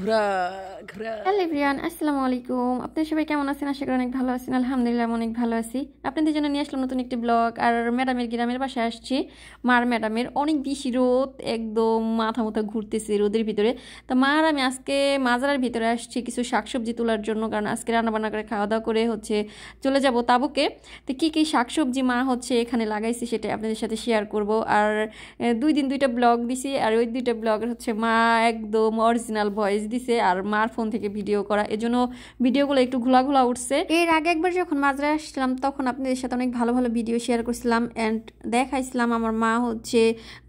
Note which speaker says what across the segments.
Speaker 1: ঘোরা ঘোরা।
Speaker 2: Hello everyone, আসসালামু আলাইকুম। আপনারা সবাই কেমন আছেন? আশা করি অনেক ভালো আছেন। আলহামদুলিল্লাহ অনেক ভালো আছি। আপনাদের জন্য নিয়ে আসলাম নতুন একটি ব্লগ। আর ম্যাডামের গ্রামের বাসায় আসছি। মার ম্যাডামের অনেক বেশি রোদ, একদম মাথা মুথা ঘুরতেছে রোদের ভিতরে। তো মার আমি আজকে মাজারের ভিতরে আসছি কিছু শাকসবজি তোলার জন্য, কারণ আজকে রান্নাবান্না করে খাওয়া দাওয়া করে চলে যাব তাবুকে। তো কী কী শাকসবজি মা এখানে লাগাইছে সেটা আপনাদের সাথে শেয়ার করব। আর 2 দিন 2টা ব্লগ দিছি, আর ওই 2টা ব্লগের মা একদম অরিজিনাল ভয়েস দিছে আর মার ফোন থেকে ভিডিও করা, এজন্য ভিডিওগুলো একটু ঘোলা ঘোলা উঠছে। এর আগে একবার যখন মাঝরায় আসছিলাম তখন আপনাদের সাথে অনেক ভালো ভালো ভিডিও শেয়ার করছিলাম অ্যান্ড দেখাইছিলাম আমার মা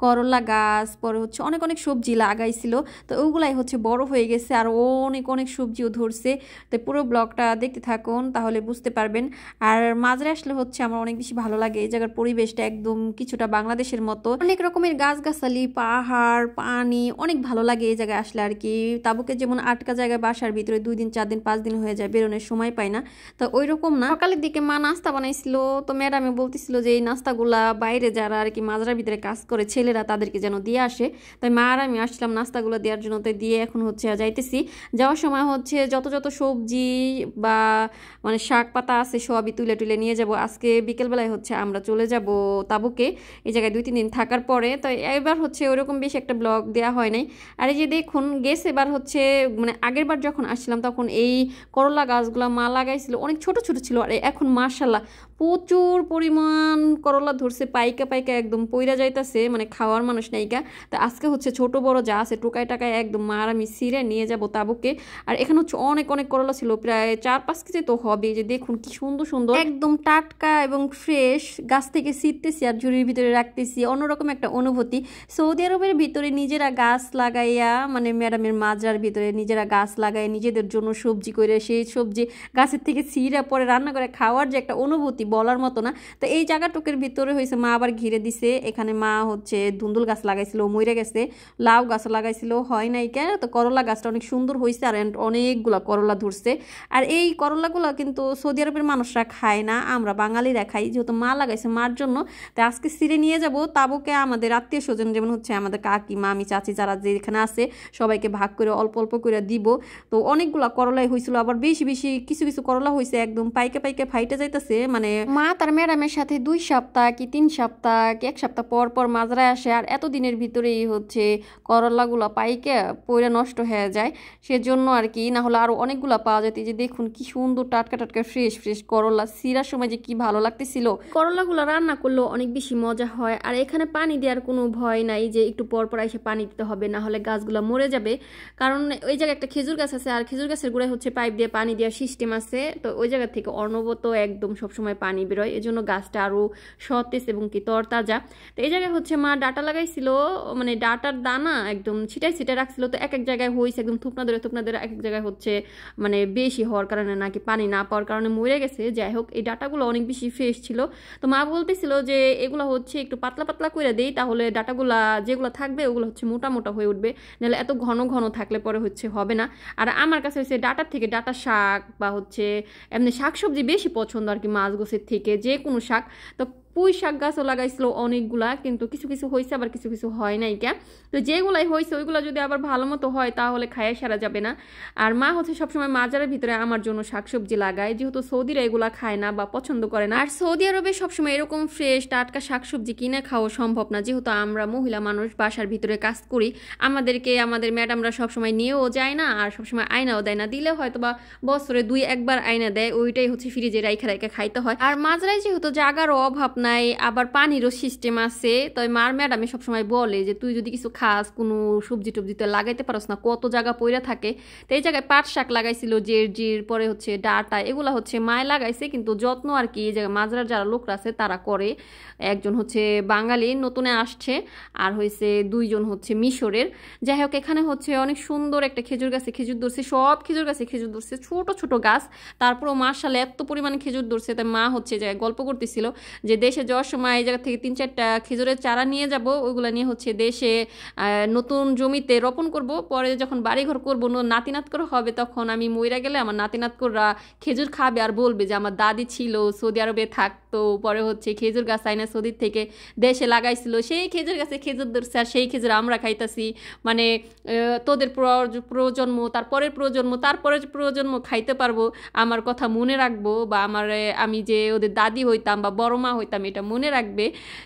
Speaker 2: করলা গাছ, পরে অনেক অনেক সবজি লাগাইছিল। তো ওগুলাই বড় হয়ে গেছে আর অনেক অনেক সবজিও ধরছে। তো পুরো ব্লগটা দেখতে থাকুন, তাহলে বুঝতে পারবেন। আর মাঝরায় আসলে আমার অনেক বেশি ভালো লাগে। এই জায়গার পরিবেশটা একদম কিছুটা বাংলাদেশের মতো, অনেক রকমের গাছগাছালি, পাহাড়, পানি, অনেক ভালো লাগে এই জায়গায় আসলে আর কি। তাবুকে যেমন আটকা জায়গায় বাসার ভিতরে 2 দিন 4 দিন 5 দিন হয়ে যায়, বেরোনোর সময় পাই না। তো ওই রকম না। সকালের দিকে মা নাস্তা বানাইছিল, তো ম্যাডামে বলতেছিল যে এই নাস্তাগুলা বাইরে যারা আর কি মাজারের ভিতরে কাজ করে ছেলেরা তাদেরকে যেন দিয়ে আসে। তাই মা আর আমি আসছিলাম নাস্তাগুলো দেওয়ার জন্য। তাই দিয়ে এখন যাইতেছি। যাওয়ার সময় যত যত সবজি বা মানে শাক পাতা আছে সবই তুলে তুলে নিয়ে যাব। আজকে বিকেলবেলায় আমরা চলে যাব তাবুকে, এই জায়গায় 2-3 দিন থাকার পরে। তো এবার ওইরকম বেশি একটা ব্লগ দেওয়া হয় নাই। আর এই যে দেখুন গেছে এবার মানে আগের বার যখন আসছিলাম তখন এই করলা গাছগুলো মা লাগাইছিল, অনেক ছোট ছোট ছিল। আর এখন মাশাআল্লাহ প্রচুর পরিমাণ করলা ধরছে, পাইকা পাইকা একদম পইরা যাইতাছে, মানে খাওয়ার মানুষ নাইকা। তো আজকে ছোট বড় যা আছে টোকায় টাকায় একদম মা আর আমি ছিঁড়ে নিয়ে যাব তাবুকে। আর এখানে অনেক অনেক করলা ছিল, প্রায় 4-5 কেজি তো হবে। যে দেখুন কি সুন্দর সুন্দর, একদম টাটকা এবং ফ্রেশ, গাছ থেকে ছিঁড়তেছি আর ঝুড়ির ভিতরে রাখতেছি, অন্যরকম একটা অনুভূতি। সৌদি আরবের ভিতরে নিজেরা গাছ লাগাইয়া, মানে ম্যাডামের মাজার ভিতরে নিজেরা গাছ লাগাই নিজেদের জন্য সবজি করে, সেই সবজি গাছের থেকে ছিঁড়া পরে রান্না করে খাওয়ার যে একটা অনুভূতি বলার মতো না। তো এই জায়গাটুকের ভিতরে মা আবার ঘিরে দিছে। এখানে মা ধুন্দুল গাছ লাগাইছিল, মরে গেছে। লাউ গাছ লাগাইছিল, হয় নাই কেন। তো করলা গাছটা অনেক সুন্দর হয়েছে আর অনেকগুলা করলা ধরছে। আর এই করলাগুলো কিন্তু সৌদি আরবের মানুষরা খায় না, আমরা বাঙালিরা খাই, যেহেতু মা লাগাইছে মার জন্য। তো আজকে ছিঁড়ে নিয়ে যাব তাবুকে। আমাদের আত্মীয় স্বজন যেমন আমাদের কাকি, মামি, চাচি যারা যেখানে আছে সবাইকে ভাগ করে অল্প অল্প করে দিব। তো অনেকগুলা করলাই হয়েছিল, আবার বেশি বেশি কিছু কিছু করলা হয়েছে একদম পাইকে পাইকে ফাইটে যাইতেছে। মানে মা তার ম্যাডামের সাথে 2 সপ্তাহ কি 3 সপ্তাহ কি 1 সপ্তাহ পর পর মাঝরায় আসে। আর এতদিনের ভিতরেই করলাগুলা পাইকে পইরা নষ্ট হয়ে যায়, সেজন্য আর কি। না হলে আরো অনেকগুলা পাওয়া যেত। যে দেখুন কি সুন্দর টাটকা টাটকা ফ্রেশ ফ্রেশ করলা, ছিঁড়ার সময় যে কি ভালো লাগতেছিল। করলাগুলো রান্না করলেও অনেক বেশি মজা হয়। আর এখানে পানি দেওয়ার কোনো ভয় নাই যে একটু পর পর এসে পানি দিতে হবে, না হলে গাছগুলো মরে যাবে। কারণ ওই জায়গায় একটা খেজুর গাছ আছে, আর খেজুর গাছের গোড়ায় পাইপ দিয়ে পানি দেওয়ার সিস্টেম আছে। তো ওই জায়গা থেকে অনবরত একদম সবসময় পানি বেরোয়, এজন্য গাছটা আরো সতেজ এবং কি তরতাজা। তো এই জায়গায় মা ডাটা লাগাইছিল, মানে ডাটার দানা একদম ছিটাই ছিটাই রাখছিল। তো এক এক জায়গায় হয়েছে একদম থুপনা ধরে এক এক জায়গায় মানে বেশি হওয়ার কারণে নাকি পানি না পাওয়ার কারণে মরে গেছে। যাই হোক, এই ডাটাগুলো অনেক বেশি ফ্রেশ ছিল। তো মা বলতেছিল যে এগুলো একটু পাতলা পাতলা করে দেই, তাহলে ডাটাগুলা যেগুলো থাকবে ওগুলো মোটা মোটা হয়ে উঠবে, নাহলে এত ঘন ঘন থাকলে পরে হবে না। আর আমার কাছে ডাটার থেকে ডাটা শাক বা এমনি শাকসবজি বেশি পছন্দ আর কি, মাছ গোছের থেকে যে কোনো শাক। তো পুঁই শাক গাছও লাগাইছিল অনেকগুলা, কিন্তু কিছু কিছু হয়েছে আবার কিছু কিছু হয় নাই কে। তো যেগুলাই হয়েছে ওইগুলো যদি আবার ভালো মতো হয় তাহলে খাইয়ে সারা যাবে না। আর মা সবসময় মাজারের ভিতরে আমার জন্য শাকসবজি লাগায়, যেহেতু সৌদিরা এগুলা খায় না বা পছন্দ করে না। আর সৌদি আরবে সবসময় এরকম ফ্রেশ টাটকা শাকসবজি কিনে খাওয়া সম্ভব না, যেহেতু আমরা মহিলা মানুষ বাসার ভিতরে কাজ করি। আমাদের ম্যাডামরা সবসময় নিয়েও যায় না, আর সবসময় আয়নাও দেয় না। দিলে হয়তো বা বছরে 2-1 বার আয়না দেয়, ওইটাই ফ্রিজে রাইখা রাইখা খাইতে হয়। আর মাজারায় যেহেতু জাগারও অভাব নাই, আবার পানিরও সিস্টেম আছে। তো মার ম্যাডামে সবসময় বলে যে তুই যদি কিছু খাস, কোনো সবজি টবজি তো লাগাইতে পারস না, কত জায়গা পইরা থাকে। তো এই জায়গায় পাট শাক লাগাইছিল, জেরজির, পরে ডাটা, এগুলা মায় লাগাইছে। কিন্তু যত্ন আর কি এই জায়গায় মাজারার যারা লোকরা আছে তারা করে। একজন বাঙালি নতুনে আসছে, আর 2 জন মিশরের। যাই হোক, এখানে অনেক সুন্দর একটা খেজুর গাছে খেজুর ধরছে, সব খেজুর গাছে খেজুর ধরছে, ছোট ছোট গাছ। তারপরও মাশাআল্লাহ এত পরিমাণে খেজুর ধরছে। তাই মা যায় গল্প করতেছিল যে দেশে যাওয়ার সময় এই জায়গা থেকে 3-4টা খেজুরের চারা নিয়ে যাব, ওইগুলো নিয়ে হচ্ছে দেশে নতুন জমিতে রোপণ করব। পরে যখন বাড়িঘর করবো, নাতি নাত করে হবে, তখন আমি মইরা গেলে আমার নাতি নাত কররা খেজুর খাবে আর বলবে যে আমার দাদি ছিল, সৌদি আরবে থাকতো, পরে হচ্ছে খেজুর গাছ আইনা সৌদির থেকে দেশে লাগাইছিল, সেই খেজুর গাছে খেজুর ধরছে আর সেই খেজুর আমরা খাইতাছি। মানে তোদের প্রজন্ম, তারপরের প্রজন্ম, তারপরের প্রজন্ম খাইতে পারবো, আমার কথা মনে রাখবো, বা আমি যে ওদের দাদি হইতাম বা বড় মা হইতাম এটা মনে রাখবে।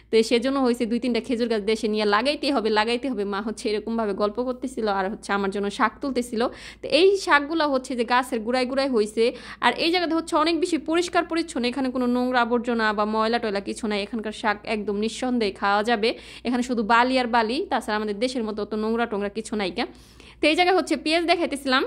Speaker 2: তো সেজন্য হয়েছে 2-3টা খেজুর গাছ দেশে নিয়ে লাগাইতে হবে। মা হচ্ছে এরকমভাবে গল্প করতেছিল আর হচ্ছে আমার জন্য শাক তুলতেছিল। তো এই শাকগুলো হচ্ছে যে গাছের গুড়ায় গুড়ায় হয়েছে। আর এই জায়গাতে হচ্ছে অনেক বেশি পরিষ্কার পরিচ্ছন্ন, এখানে কোনো নোংরা আবর্জনা বা ময়লা টয়লা কিছু নাই। এখানকার শাক একদম নিঃসন্দেহে খাওয়া যাবে, এখানে শুধু বালি আর বালি, তাছাড়া আমাদের দেশের মতো অত নোংরা টোংরা কিছু নাই। তো এই জায়গায় হচ্ছে পেঁয়াজ দেখাইতেছিলাম।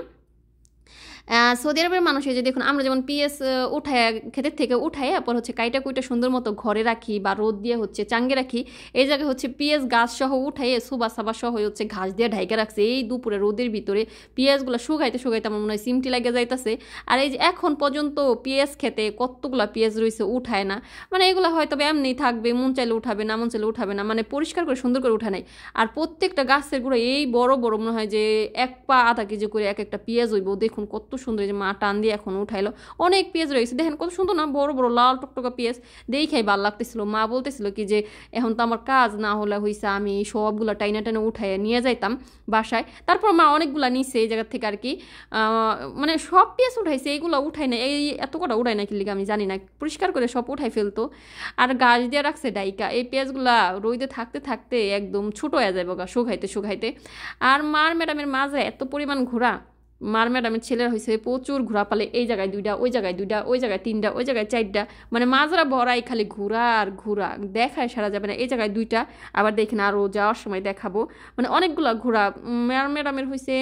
Speaker 2: সৌদি আরবের মানুষ এই যে দেখুন, আমরা যেমন পিএস উঠায় ক্ষেতের থেকে উঠাই পর হচ্ছে কাইটা কুইটা সুন্দর মতো ঘরে রাখি বা রোদ দিয়ে হচ্ছে চাঙ্গে রাখি, এই জায়গায় হচ্ছে পিএস গাছ সহ উঠাই সুবা সাবা সহ হচ্ছে ঘাস দিয়ে ঢাইকে রাখছে। এই দুপুরে রোদের ভিতরে পিঁয়াজগুলো শুকাইতে আমার মনে হয় সিমটি লাগে যাইতেছে। আর এই যে এখন পর্যন্ত পিঁয়াজ খেতে কতগুলা পিঁয়াজ রয়েছে, উঠায় না। মানে এগুলো হয়তো এমনি থাকবে, মন চাইলে উঠাবে না, মন চাইলে উঠাবে না, মানে পরিষ্কার করে সুন্দর করে উঠা নাই। আর প্রত্যেকটা গাছের গুঁড়ো এই বড় বড় মনে হয় যে 1 পা আধা কেজি করে এক একটা পেঁয়াজ হইব। দেখুন কত সুন্দর, যে মা টান দিয়ে এখন উঠাইলো, অনেক পেঁয়াজ রয়েছে, দেখেন কত সুন্দর না, বড় বড় লাল টকটকা পেঁয়াজ, দেখেই ভালো লাগতেছিল। মা বলতেছিল কি যে এখন তো আমার কাজ না হলে হয়েছে আমি সবগুলো টাইনা টাইনা উঠাই নিয়ে যাইতাম বাসায়। তারপর মা অনেকগুলা নিচ্ছে এই জায়গা থেকে আর কি, মানে সব পেঁয়াজ উঠাইছে, এইগুলো উঠাই না, এই এত কটা উঠাই না কি লিখে আমি জানি না, পরিষ্কার করে সব উঠাই ফেলতো। আর গাছ দিয়ে রাখছে ডাইকা, এই পেঁয়াজগুলা রোদে থাকতে থাকতে একদম ছোট হয়ে যাবে গা শুকাইতে শুকাইতে। আর মার ম্যাডামের মাঝে এত পরিমাণ ঘোরা, মার ম্যাডামের ছেলেরা হয়েছে প্রচুর ঘোরা পালে, এই জায়গায় 2টা, ওই জায়গায় 2টা, ওই জায়গায় 3টা, ওই জায়গায় 4টা, মানে মাজরা ভরাই খালি ঘোরা আর ঘোরা, দেখায় সারা যাবে না। এই জায়গায় 2টা, আবার দেখেন আরও যাওয়ার সময় দেখাবো, মানে অনেকগুলো ঘোরা। মার ম্যাডামের হয়েছে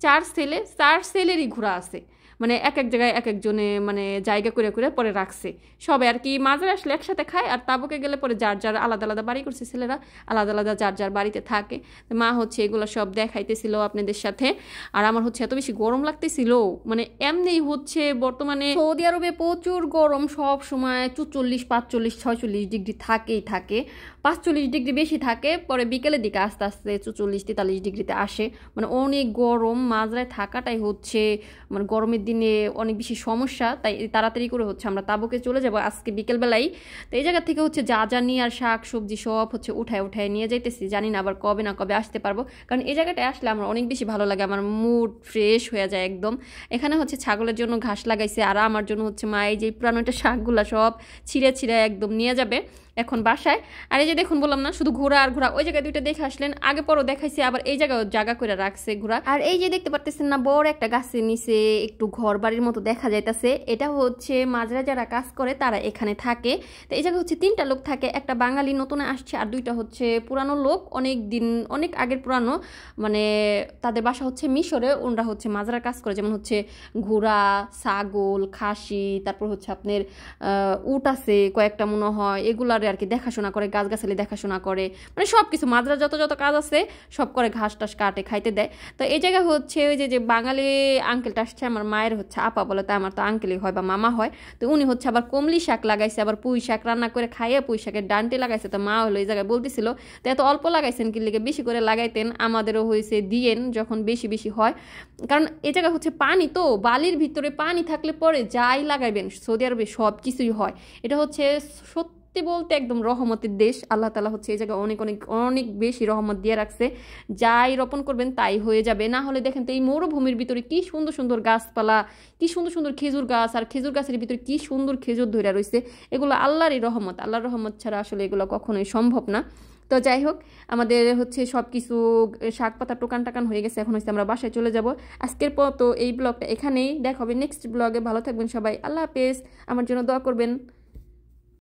Speaker 2: 4 ছেলে, 4 ছেলেরই ঘোরা আছে, মানে এক এক জায়গায় এক একজনে মানে জায়গা করে করে পরে রাখছে সবাই আর কি। মাঝে আসলে একসাথে খায়, আর তাবুকে গেলে পরে যার যার আলাদা আলাদা বাড়ি করছে, ছেলেরা আলাদা আলাদা যার যার বাড়িতে থাকে। মা হচ্ছে এগুলো সব দেখাইতেছিল আপনাদের সাথে। আর আমার হচ্ছে এত বেশি গরম লাগতেছিল, মানে এমনি হচ্ছে বর্তমানে সৌদি আরবে প্রচুর গরম, সব সময় 44, 45, 46 ডিগ্রি থাকেই থাকে, 45 ডিগ্রি বেশি থাকে, পরে বিকেলের দিকে আস্তে আস্তে 44, 43 ডিগ্রিতে আসে, মানে অনেক গরম। মাঝরায় থাকাটাই হচ্ছে মানে গরমের দিনে অনেক বেশি সমস্যা, তাই তাড়াতাড়ি করে হচ্ছে আমরা তাবুকে চলে যাব আজকে বিকেলবেলায়। তো এই জায়গা থেকে হচ্ছে যা যা নিয়ে আর শাক সবজি সব হচ্ছে উঠায় নিয়ে যাইতেছি, জানি না আবার কবে না কবে আসতে পারবো, কারণ এই জায়গাটায় আসলে আমার অনেক বেশি ভালো লাগে, আমার মুড ফ্রেশ হয়ে যায় একদম। এখানে হচ্ছে ছাগলের জন্য ঘাস লাগাইছে, আর আমার জন্য হচ্ছে মা এই যে পুরানো একটা শাকগুলা সব ছিঁড়ে ছিঁড়ে একদম নিয়ে যাবে এখন বাসায়। আর এই যে দেখুন বললাম না শুধু ঘোরা আর ঘোরা, ওই জায়গায় 2টা দেখে আসলেন, আগে পরও দেখাইছি, আবার এই জায়গায় জায়গা করে রাখছে ঘোরা। আর এই যে দেখতে পারতেছেন না বড় একটা গাছের নিচে একটু ঘর বাড়ির মতো দেখা যাইতেছে, এটা হচ্ছে মাজরা যারা কাজ করে তারা এখানে থাকে। তো এই জায়গায় হচ্ছে 3টা লোক থাকে, একটা বাঙালি নতুন আসছে, আর 2টা হচ্ছে পুরানো লোক, অনেক দিন অনেক আগের পুরানো, মানে তাদের বাসা হচ্ছে মিশরে, ওনারা হচ্ছে মাজরা কাজ করে, যেমন হচ্ছে ঘোড়া, ছাগল, খাসি, তারপর হচ্ছে আপনার উট আছে কয়েকটা মনে হয়, এগুলার আর কি দেখাশোনা করে, গাছগাছালি দেখাশোনা করে, মানে সব কিছু মাজরা যত যত কাজ আছে সব করে, ঘাস টাস কাটে খাইতে দেয়। তো এই জায়গায় হচ্ছে ওই যে বাঙালি আঙ্কেলটা আসছে, আমার মায়ের হচ্ছে আপা বলে, তাই আমার তো আঙ্কেলই হয় বা মামা হয়। তো উনি হচ্ছে আবার কমলি শাক লাগাইছে, আবার পুঁই শাক রান্না করে খাইয়ে পুঁই শাকের ডান্টি লাগাইছে। তো মা হলো এই জায়গায় বলতেছিল তো এত অল্প লাগাইছেন কি লিগে, বেশি করে লাগাইতেন, আমাদেরও হয়েছে দিয়েন যখন বেশি বেশি হয়, কারণ এই জায়গায় হচ্ছে পানি, তো বালির ভিতরে পানি থাকলে পরে যাই লাগাইবেন সৌদি আরবে সব কিছুই হয়। এটা হচ্ছে সত্যি বলতে একদম রহমতের দেশ, আল্লাহ তাআলা হচ্ছে এই জায়গায় অনেক অনেক অনেক বেশি রহমত দিয়ে রাখছে, যাই রোপণ করবেন তাই হয়ে যাবে। না হলে দেখেন তো এই মরুভূমির ভিতরে কি সুন্দর সুন্দর গাছপালা, কি সুন্দর সুন্দর খেজুর গাছ, আর খেজুর গাছের ভিতরে কি সুন্দর খেজুর ধরে রয়েছে, এগুলো আল্লাহরই রহমত, আল্লাহর রহমত ছাড়া আসলে এগুলো কখনোই সম্ভব না। তো যাই হোক, আমাদের হচ্ছে সব কিছু শাক পাতা টোকান টাকান হয়ে গেছে, এখন হচ্ছে আমরা বাসায় চলে যাব। আজকের পর তো এই ব্লগটা এখানেই, দেখা হবে নেক্সট ব্লগে। ভালো থাকবেন সবাই, আল্লাহ হাফেজ, আমার জন্য দোয়া করবেন।